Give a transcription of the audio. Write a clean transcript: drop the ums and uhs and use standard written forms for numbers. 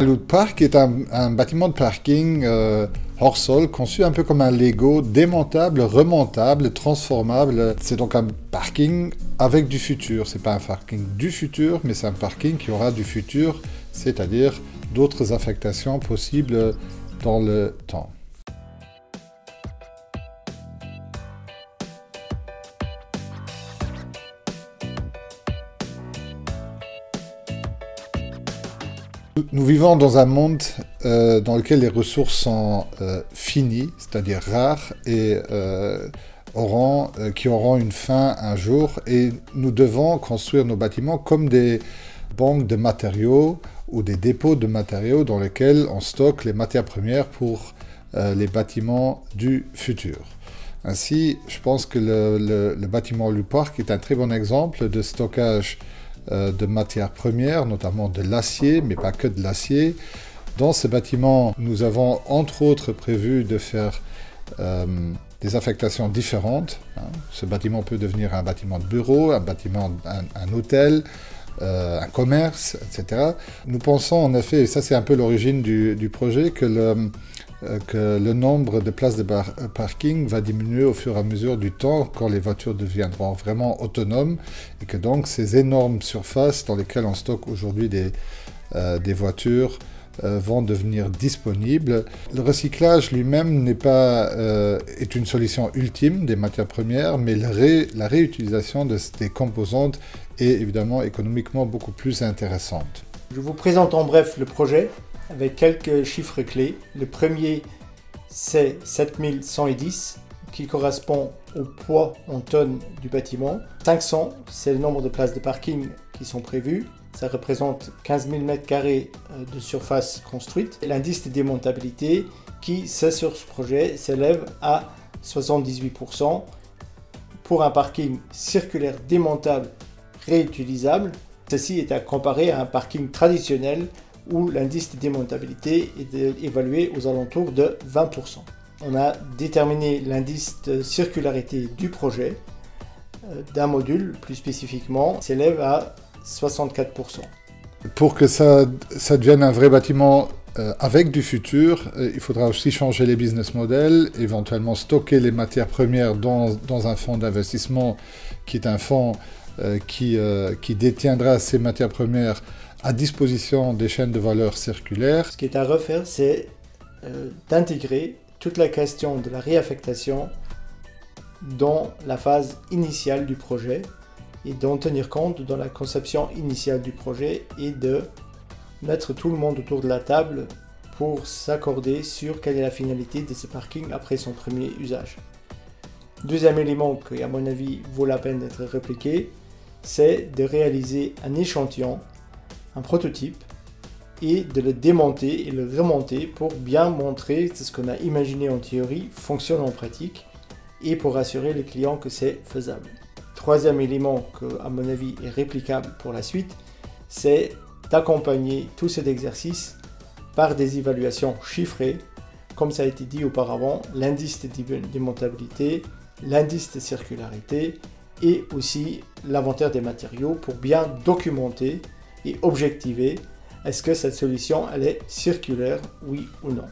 L'Outpark est un bâtiment de parking hors sol, conçu un peu comme un Lego, démontable, remontable, transformable. C'est donc un parking avec du futur. C'est pas un parking du futur, mais c'est un parking qui aura du futur, c'est-à-dire d'autres affectations possibles dans le temps. Nous vivons dans un monde dans lequel les ressources sont finies, c'est-à-dire rares, et qui auront une fin un jour. Et nous devons construire nos bâtiments comme des banques de matériaux ou des dépôts de matériaux dans lesquels on stocke les matières premières pour les bâtiments du futur. Ainsi, je pense que le bâtiment L'Outpark est un très bon exemple de stockage de matières premières, notamment de l'acier, mais pas que de l'acier. Dans ce bâtiment, nous avons entre autres prévu de faire des affectations différentes. Ce bâtiment peut devenir un bâtiment de bureau, un bâtiment, un hôtel, un commerce, etc. Nous pensons en effet, et ça c'est un peu l'origine du projet, que le nombre de places de parking va diminuer au fur et à mesure du temps quand les voitures deviendront vraiment autonomes et que donc ces énormes surfaces dans lesquelles on stocke aujourd'hui des voitures vont devenir disponibles. Le recyclage lui-même est une solution ultime des matières premières, mais la réutilisation des composantes est évidemment économiquement beaucoup plus intéressante. Je vous présente en bref le projet avec quelques chiffres clés. Le premier, c'est 7110 qui correspond au poids en tonnes du bâtiment. 500, c'est le nombre de places de parking qui sont prévues. Ça représente 15 000 m² de surface construite. L'indice de démontabilité qui, sur ce projet, s'élève à 78% pour un parking circulaire démontable réutilisable. Ceci est à comparer à un parking traditionnel où l'indice de démontabilité est évalué aux alentours de 20%. On a déterminé l'indice de circularité du projet d'un module, plus spécifiquement, s'élève à 64%. Pour que ça devienne un vrai bâtiment avec du futur, il faudra aussi changer les business models, éventuellement stocker les matières premières dans un fonds d'investissement qui est un fonds qui détiendra ces matières premières à disposition des chaînes de valeur circulaires. Ce qui est à refaire, c'est d'intégrer toute la question de la réaffectation dans la phase initiale du projet et d'en tenir compte dans la conception initiale du projet et de mettre tout le monde autour de la table pour s'accorder sur quelle est la finalité de ce parking après son premier usage. Deuxième élément qui, à mon avis, vaut la peine d'être répliqué, c'est de réaliser un échantillon, un prototype, et de le démonter et le remonter pour bien montrer que ce qu'on a imaginé en théorie fonctionne en pratique et pour rassurer les clients que c'est faisable. Troisième élément qui, à mon avis, est réplicable pour la suite, c'est d'accompagner tout cet exercice par des évaluations chiffrées, comme ça a été dit auparavant, l'indice de démontabilité, l'indice de circularité et aussi l'inventaire des matériaux pour bien documenter et objectiver est-ce que cette solution elle est circulaire, oui ou non.